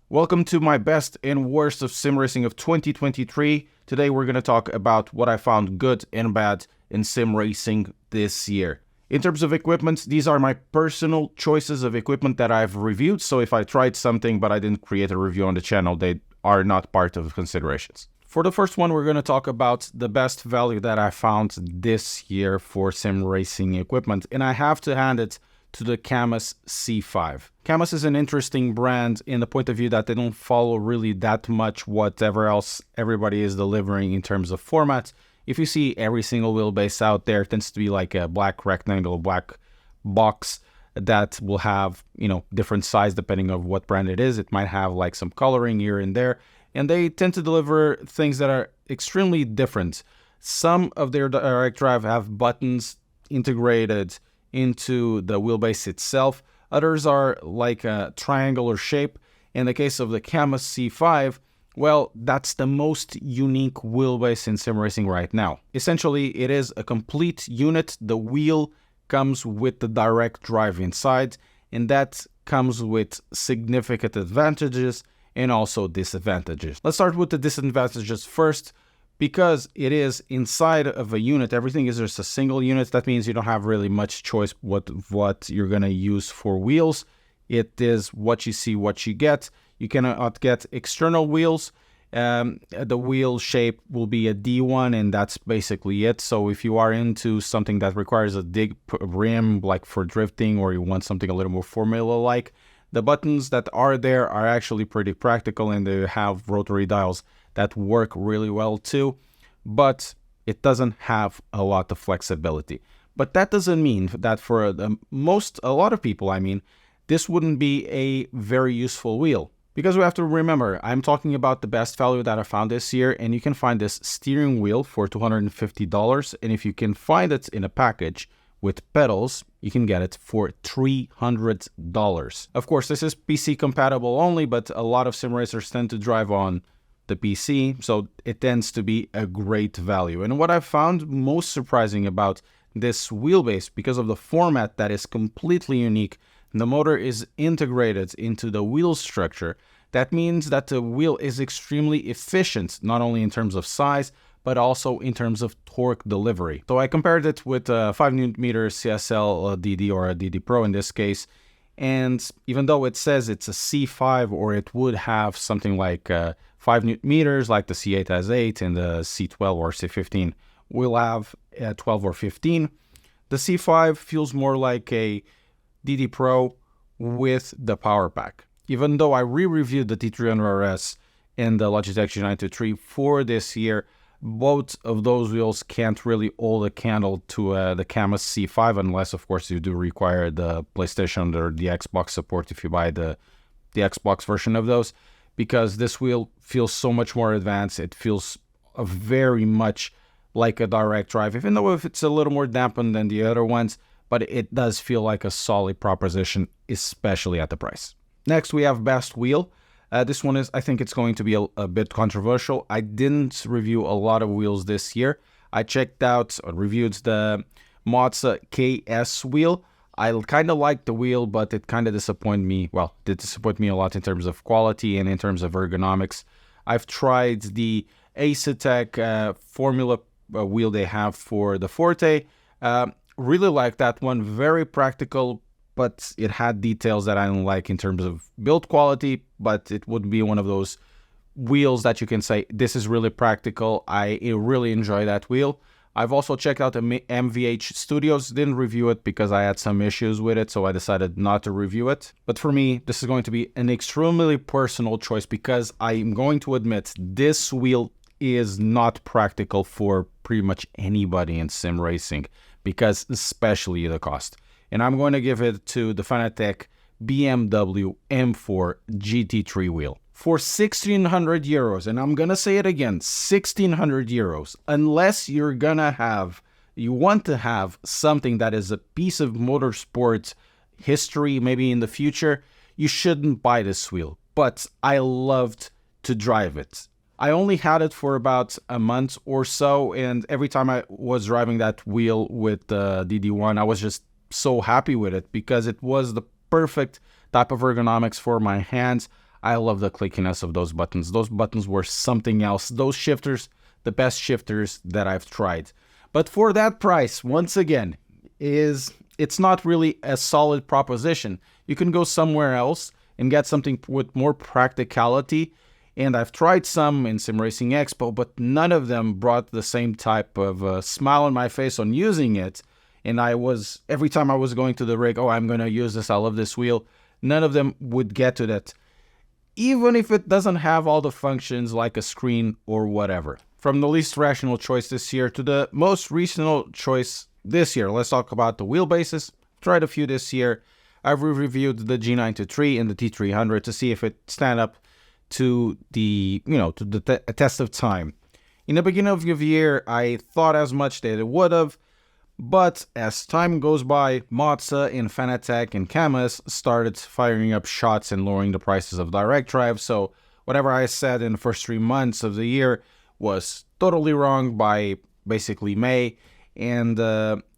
Welcome to my best and worst of sim racing of 2023. Today we're going to talk about what I found good and bad in sim racing this year. In terms of equipment, these are my personal choices of equipment that I've reviewed. So if I tried something but I didn't create a review on the channel, they are not part of considerations. For the first one, we're going to talk about the best value that I found this year for sim racing equipment. And I have to hand it to the Camus C5. Camus is an interesting brand in the point of view that they don't follow really that much whatever else everybody is delivering in terms of format. If you see every single wheelbase out there, it tends to be like a black rectangle, black box that will have, different size depending on what brand it is. It might have like some coloring here and there, and they tend to deliver things that are extremely different. Some of their direct drive have buttons integrated into the wheelbase itself. Others are like a triangular shape. In the case of the Camus C5, well, that's the most unique wheelbase in sim racing right now. Essentially, it is a complete unit. The wheel comes with the direct drive inside, and that comes with significant advantages and also disadvantages. Let's start with the disadvantages first. Because it is inside of a unit, everything is just a single unit. That means you don't have really much choice what you're going to use for wheels. It is what you see, what you get. You cannot get external wheels. The wheel shape will be a D1, and that's basically it. So if you are into something that requires a big rim, like for drifting, or you want something a little more Formula-like, the buttons that are there are actually pretty practical, and they have rotary dials that work really well too, but it doesn't have a lot of flexibility. But that doesn't mean that for a lot of people, this wouldn't be a very useful wheel. Because we have to remember, I'm talking about the best value that I found this year, and you can find this steering wheel for $250, and if you can find it in a package with pedals, you can get it for $300. Of course, this is PC compatible only, but a lot of sim racers tend to drive on the PC, so it tends to be a great value. And what I found most surprising about this wheelbase, because of the format that is completely unique, the motor is integrated into the wheel structure. That means that the wheel is extremely efficient, not only in terms of size, but also in terms of torque delivery. So I compared it with a 5Nm CSL DD or a DD Pro in this case, and even though it says it's a C5, or it would have something like 5 Nm, like the C8 has 8, and the C12 or C15 will have 12 or 15. The C5 feels more like a DD Pro with the power pack. Even though I re-reviewed the T300RS and the Logitech G923 for this year, both of those wheels can't really hold a candle to the Camus C5, unless, of course, you do require the PlayStation or the Xbox support if you buy the Xbox version of those, because this wheel feels so much more advanced. It feels very much like a direct drive, even though if it's a little more dampened than the other ones, but it does feel like a solid proposition, especially at the price. Next, we have best wheel. This one I think it's going to be a bit controversial. I didn't review a lot of wheels this year. I checked out or reviewed the Mazda KS wheel. I kind of liked the wheel, but it kind of disappointed me. Well, it did disappoint me a lot in terms of quality and in terms of ergonomics. I've tried the Fanatec Formula wheel they have for the Forte. Really like that one. Very practical, but it had details that I don't like in terms of build quality, but it would be one of those wheels that you can say, this is really practical. I really enjoy that wheel. I've also checked out the MVH Studios. Didn't review it because I had some issues with it, so I decided not to review it. But for me, this is going to be an extremely personal choice, because I'm going to admit this wheel is not practical for pretty much anybody in sim racing, because especially the cost. And I'm going to give it to the Fanatec BMW M4 GT3 wheel. For 1,600 euros, and I'm going to say it again, 1,600 euros, unless you want to have something that is a piece of motorsport history maybe in the future, you shouldn't buy this wheel. But I loved to drive it. I only had it for about a month or so, and every time I was driving that wheel with the DD1, I was just so happy with it, because it was the perfect type of ergonomics for my hands. I love the clickiness of those buttons. Those buttons were something else. Those shifters, the best shifters that I've tried. But for that price, once again, it's not really a solid proposition. You can go somewhere else and get something with more practicality. And I've tried some in Simracing Expo, but none of them brought the same type of smile on my face on using it. And every time I was going to the rig, oh, I'm going to use this, I love this wheel. None of them would get to that, even if it doesn't have all the functions like a screen or whatever. From the least rational choice this year to the most reasonable choice this year, let's talk about the wheelbases. Tried a few this year. I've reviewed the G93 and the T300 to see if it stand up to the test of time. In the beginning of the year, I thought as much that it would have, but as time goes by, Mazda and Fanatec and Camus started firing up shots and lowering the prices of direct drive. So whatever I said in the first 3 months of the year was totally wrong by basically May. And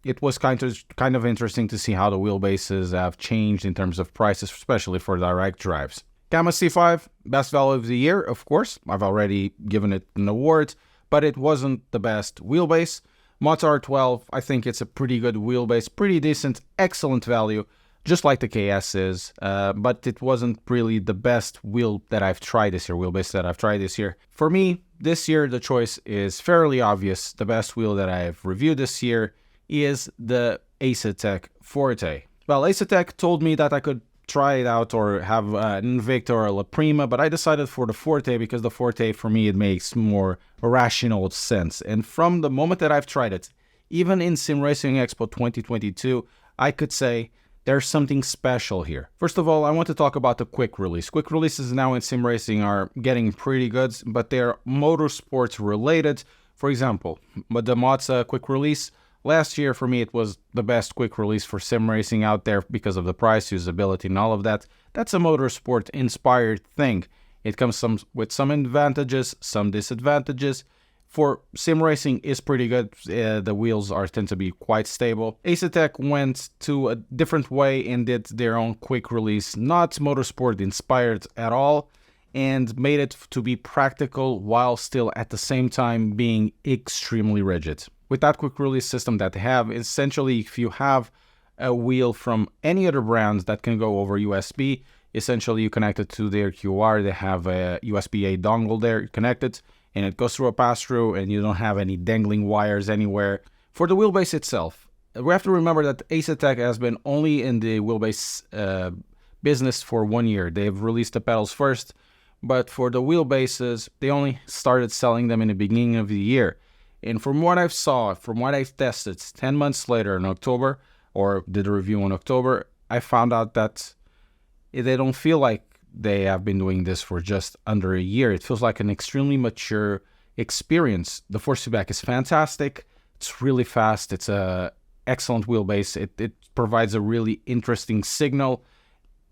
it was kind of interesting to see how the wheelbases have changed in terms of prices, especially for direct drives. Camus C5, best value of the year, of course. I've already given it an award, but it wasn't the best wheelbase. Mazda R12, I think it's a pretty good wheelbase, pretty decent, excellent value, just like the KS is, but it wasn't really the best wheel that I've tried this year, wheelbase that I've tried this year. For me, this year, the choice is fairly obvious. The best wheel that I've reviewed this year is the Fanatec Forte. Well, Fanatec told me that I could try it out or have an Invicta or a La Prima, but I decided for the Forte because the Forte, for me, it makes more rational sense. And from the moment that I've tried it, even in Simracing Expo 2022, I could say there's something special here. First of all, I want to talk about the quick release. Quick releases now in sim racing are getting pretty good, but they're motorsports related. For example, the Mazda quick release, last year for me it was the best quick release for sim racing out there because of the price, usability, and all of that. That's a motorsport inspired thing. It comes with some advantages, some disadvantages. For sim racing is pretty good. The wheels tend to be quite stable. Fanatec went to a different way and did their own quick release, not motorsport inspired at all, and made it to be practical while still at the same time being extremely rigid. With that quick release system that they have, essentially if you have a wheel from any other brand that can go over USB, essentially you connect it to their QR, they have a USB-A dongle there connected, and it goes through a pass-through and you don't have any dangling wires anywhere. For the wheelbase itself, we have to remember that Fanatec has been only in the wheelbase business for 1 year. They've released the pedals first, but for the wheelbases, they only started selling them in the beginning of the year. And from what I've saw, from what I've tested, 10 months later in October, or did a review in October, I found out that they don't feel like they have been doing this for just under a year. It feels like an extremely mature experience. The force feedback is fantastic. It's really fast. It's a excellent wheelbase. It provides a really interesting signal.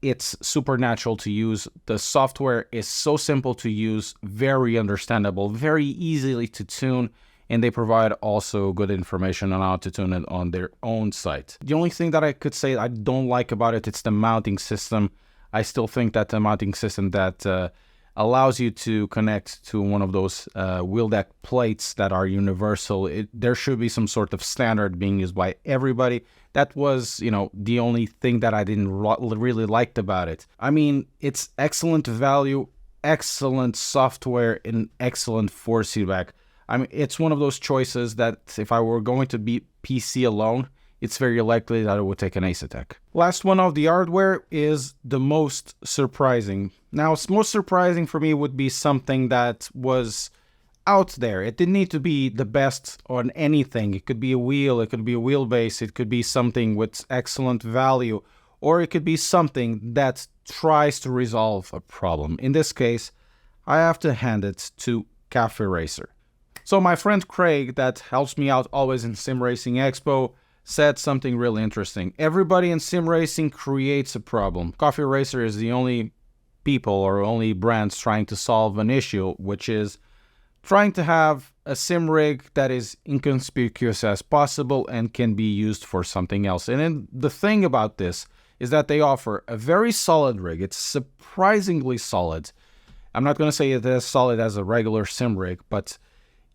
It's super natural to use. The software is so simple to use, very understandable, very easily to tune, and they provide also good information on how to tune it on their own site. The only thing that I could say I don't like about it, it's the mounting system. I still think that the mounting system that allows you to connect to one of those wheel deck plates that are universal, there should be some sort of standard being used by everybody. That was, the only thing that I didn't really liked about it. I mean, it's excellent value, excellent software, and excellent force feedback. I mean, it's one of those choices that if I were going to be PC alone, it's very likely that I would take an Fanatec. Last one of the hardware is the most surprising. Now, most surprising for me would be something that was out there. It didn't need to be the best on anything. It could be a wheel, it could be a wheelbase, it could be something with excellent value, or it could be something that tries to resolve a problem. In this case, I have to hand it to Cafe Racer. So my friend Craig, that helps me out always in Simracing Expo, said something really interesting. Everybody in sim racing creates a problem. Coffee Racer is the only people or only brands trying to solve an issue, which is trying to have a sim rig that is inconspicuous as possible and can be used for something else. And then the thing about this is that they offer a very solid rig. It's surprisingly solid. I'm not going to say it's as solid as a regular sim rig, but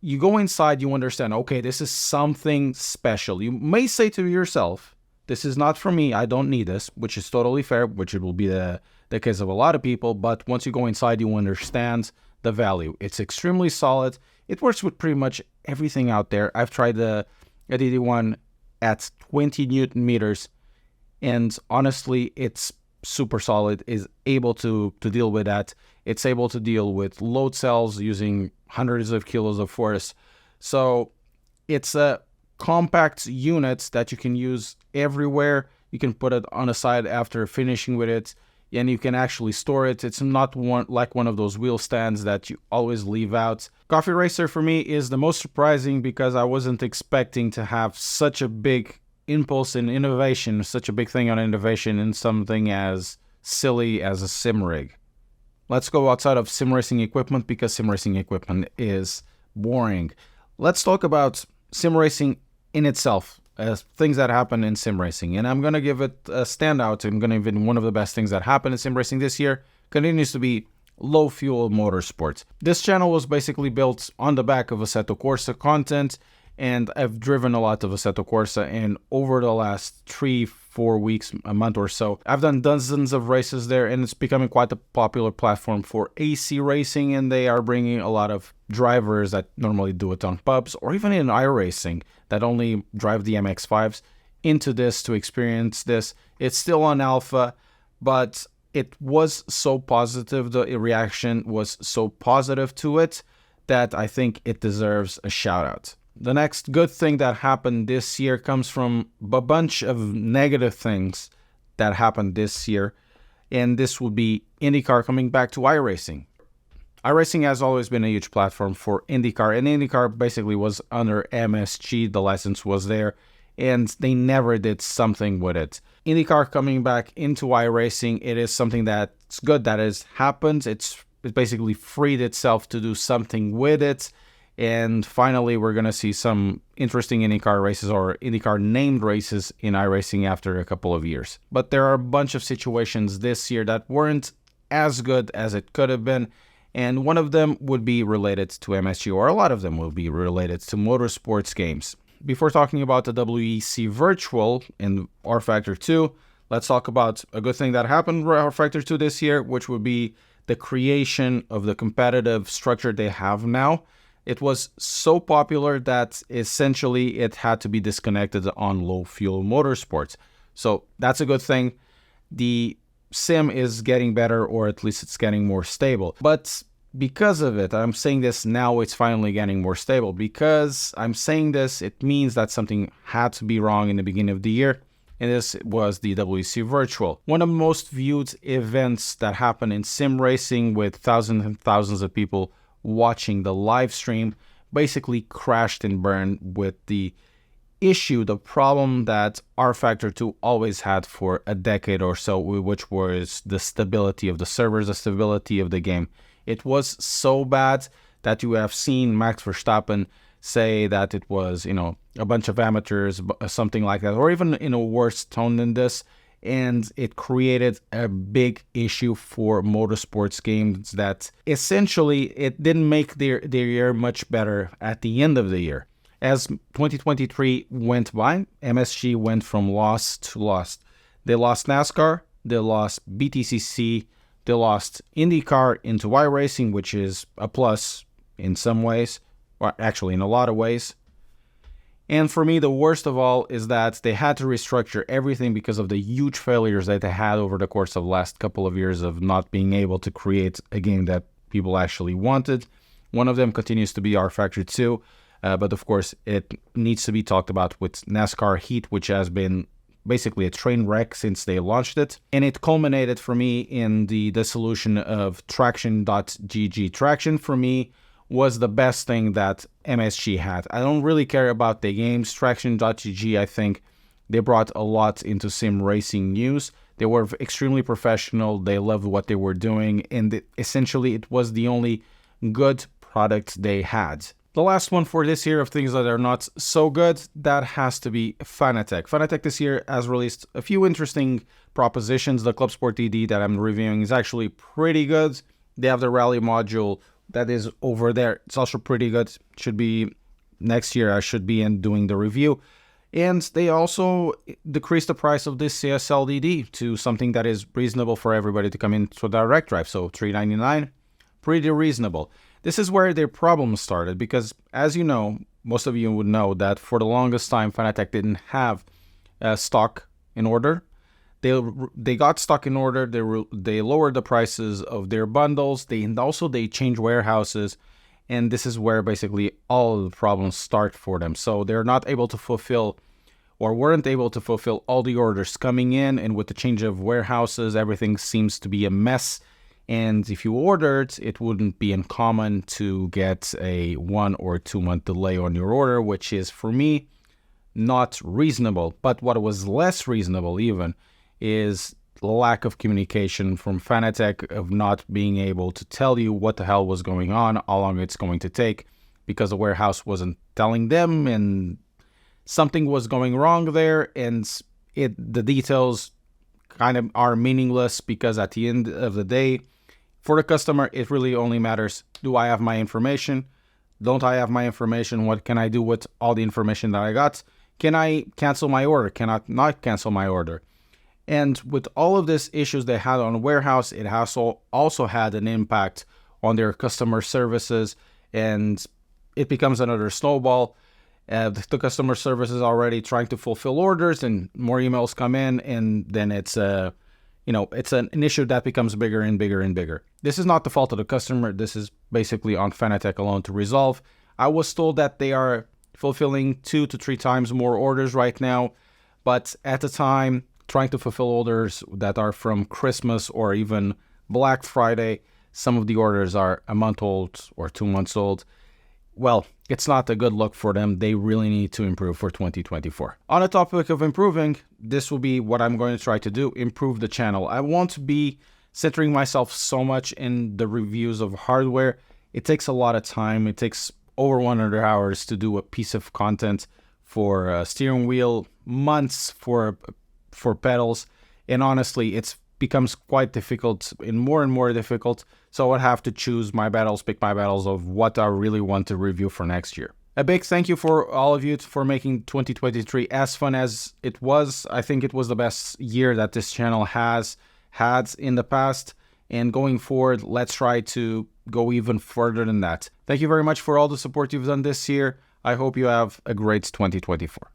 you go inside, you understand, okay, this is something special. You may say to yourself, this is not for me, I don't need this, which is totally fair, which it will be the case of a lot of people, but once you go inside, you understand the value. It's extremely solid. It works with pretty much everything out there. I've tried the DD1 at 20 Newton meters, and honestly, it's super solid, is able to deal with that. It's able to deal with load cells using hundreds of kilos of force. So it's a compact unit that you can use everywhere. You can put it on a side after finishing with it, and you can actually store it. It's not one of those wheel stands that you always leave out. Coffee Racer for me is the most surprising because I wasn't expecting to have such a big impulse in innovation, such a big thing on innovation in something as silly as a sim rig. Let's go outside of sim racing equipment because sim racing equipment is boring. Let's talk about sim racing in itself, things that happen in sim racing. And I'm going to give it a standout. I'm going to give it one of the best things that happened in sim racing this year. Continues to be low fuel motorsports. This channel was basically built on the back of Assetto Corsa content, and I've driven a lot of Assetto Corsa, and over the last 3-4 weeks, a month or so, I've done dozens of races there, and it's becoming quite a popular platform for AC racing, and they are bringing a lot of drivers that normally do it on pubs or even in iRacing that only drive the MX-5s into this to experience this. It's still on alpha, but it was so positive, the reaction was so positive to it that I think it deserves a shout out. The next good thing that happened this year comes from a bunch of negative things that happened this year, and this would be IndyCar coming back to iRacing. iRacing has always been a huge platform for IndyCar, and IndyCar basically was under MSG, the license was there, and they never did something with it. IndyCar coming back into iRacing, it is something that's good that has happened. It basically freed itself to do something with it. And finally, we're going to see some interesting IndyCar races or IndyCar named races in iRacing after a couple of years. But there are a bunch of situations this year that weren't as good as it could have been. And one of them would be related to MSG, or a lot of them will be related to motorsports games. Before talking about the WEC Virtual in rFactor 2, let's talk about a good thing that happened in rFactor 2 this year, which would be the creation of the competitive structure they have now. It was so popular that essentially it had to be disconnected on low fuel motorsports. So that's a good thing. The sim is getting better, or at least it's getting more stable. But because of it, I'm saying this now, it's finally getting more stable. Because I'm saying this, it means that something had to be wrong in the beginning of the year. And this was the WEC Virtual. One of the most viewed events that happened in sim racing, with thousands and thousands of people watching the live stream, basically crashed and burned with the problem that rFactor 2 always had for a decade or so, which was the stability of the servers, the stability of the game. It was so bad that you have seen Max Verstappen say that it was, a bunch of amateurs, something like that, or even in a worse tone than this. And it created a big issue for motorsports games that essentially it didn't make their year much better at the end of the year. As 2023 went by, MSG went from loss to loss. They lost NASCAR, they lost BTCC, they lost IndyCar into iRacing, which is a plus in some ways, or actually in a lot of ways. And for me, the worst of all is that they had to restructure everything because of the huge failures that they had over the course of the last couple of years of not being able to create a game that people actually wanted. One of them continues to be rFactor 2, but of course it needs to be talked about with NASCAR Heat, which has been basically a train wreck since they launched it. And it culminated for me in the dissolution of Traction.gg. Traction for me was the best thing that MSG had. I don't really care about the games. Traction.gg, I think they brought a lot into sim racing news. They were extremely professional. They loved what they were doing. And essentially, it was the only good product they had. The last one for this year of things that are not so good, that has to be Fanatec. Fanatec this year has released a few interesting propositions. The Club Sport DD that I'm reviewing is actually pretty good. They have the rally module that is over there. It's also pretty good. Should be next year. I should be in doing the review. And they also decreased the price of this CSL DD to something that is reasonable for everybody to come into direct drive. So $399, pretty reasonable. This is where their problem started because, as you know, most of you would know that for the longest time, Fanatec didn't have stock in order. They got stock in order. They lowered the prices of their bundles. They changed warehouses, and this is where basically all of the problems start for them. So they're not able to fulfill, or weren't able to fulfill all the orders coming in, and with the change of warehouses, everything seems to be a mess. And if you ordered, it wouldn't be uncommon to get a 1 or 2 month delay on your order, which is, for me, not reasonable. But what was less reasonable even is lack of communication from Fanatec, of not being able to tell you what the hell was going on, how long it's going to take, because the warehouse wasn't telling them, and something was going wrong there, and the details kind of are meaningless, because at the end of the day, for the customer, it really only matters, do I have my information? Don't I have my information? What can I do with all the information that I got? Can I cancel my order? Can I not cancel my order? And with all of these issues they had on warehouse, it has also had an impact on their customer services, and it becomes another snowball. The customer service is already trying to fulfill orders, and more emails come in, and then it's an issue that becomes bigger and bigger and bigger. This is not the fault of the customer. This is basically on Fanatec alone to resolve. I was told that they are fulfilling 2 to 3 times more orders right now, but at the time, trying to fulfill orders that are from Christmas or even Black Friday, some of the orders are a month old or 2 months old. Well, it's not a good look for them. They really need to improve for 2024. On the topic of improving, this will be what I'm going to try to do, improve the channel. I won't be centering myself so much in the reviews of hardware. It takes a lot of time. It takes over 100 hours to do a piece of content for a steering wheel, months for pedals, and honestly, it becomes quite difficult and more difficult. So I would have to choose my battles, pick my battles of what I really want to review for next year. A big thank you for all of you for making 2023 as fun as it was. I think it was the best year that this channel has had in the past, and going forward, let's try to go even further than that. Thank you very much for all the support you've done this year. I hope you have a great 2024.